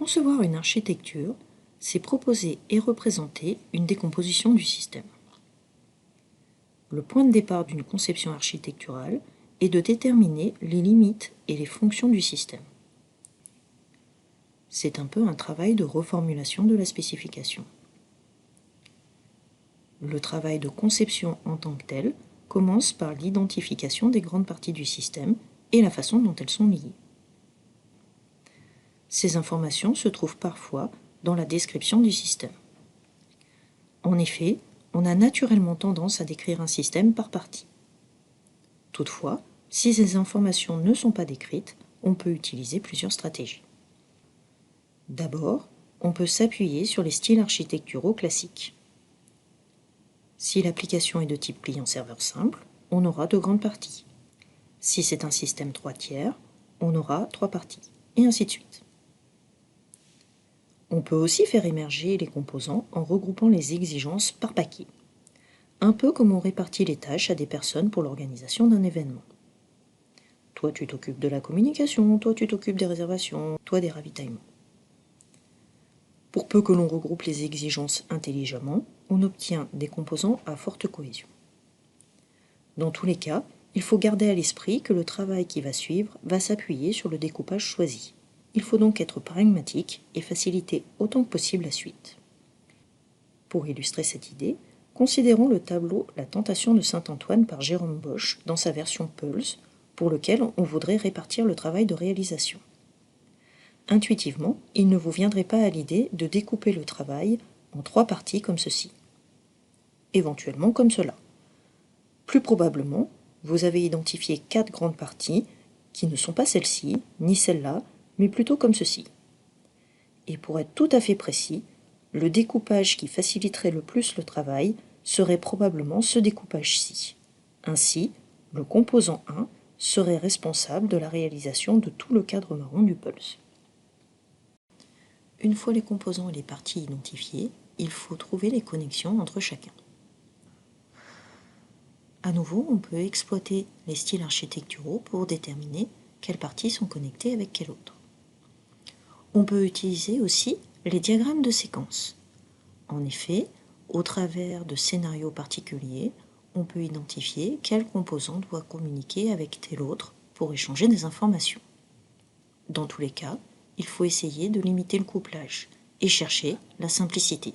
Concevoir une architecture, c'est proposer et représenter une décomposition du système. Le point de départ d'une conception architecturale est de déterminer les limites et les fonctions du système. C'est un peu un travail de reformulation de la spécification. Le travail de conception en tant que tel commence par l'identification des grandes parties du système et la façon dont elles sont liées. Ces informations se trouvent parfois dans la description du système. En effet, on a naturellement tendance à décrire un système par partie. Toutefois, si ces informations ne sont pas décrites, on peut utiliser plusieurs stratégies. D'abord, on peut s'appuyer sur les styles architecturaux classiques. Si l'application est de type client-serveur simple, on aura 2 grandes parties. Si c'est un système 3 tiers, on aura 3 parties, et ainsi de suite. On peut aussi faire émerger les composants en regroupant les exigences par paquet, un peu comme on répartit les tâches à des personnes pour l'organisation d'un événement. Toi, tu t'occupes de la communication, toi, tu t'occupes des réservations, toi, des ravitaillements. Pour peu que l'on regroupe les exigences intelligemment, on obtient des composants à forte cohésion. Dans tous les cas, il faut garder à l'esprit que le travail qui va suivre va s'appuyer sur le découpage choisi. Il faut donc être pragmatique et faciliter autant que possible la suite. Pour illustrer cette idée, considérons le tableau La Tentation de Saint-Antoine par Jérôme Bosch dans sa version Pulse, pour lequel on voudrait répartir le travail de réalisation. Intuitivement, il ne vous viendrait pas à l'idée de découper le travail en 3 parties comme ceci, éventuellement comme cela. Plus probablement, vous avez identifié 4 grandes parties qui ne sont pas celle-ci, ni celle-là, mais plutôt comme ceci. Et pour être tout à fait précis, le découpage qui faciliterait le plus le travail serait probablement ce découpage-ci. Ainsi, le composant 1 serait responsable de la réalisation de tout le cadre marron du Pulse. Une fois les composants et les parties identifiés, il faut trouver les connexions entre chacun. À nouveau, on peut exploiter les styles architecturaux pour déterminer quelles parties sont connectées avec quelle autre. On peut utiliser aussi les diagrammes de séquence. En effet, au travers de scénarios particuliers, on peut identifier quel composant doit communiquer avec tel autre pour échanger des informations. Dans tous les cas, il faut essayer de limiter le couplage et chercher la simplicité.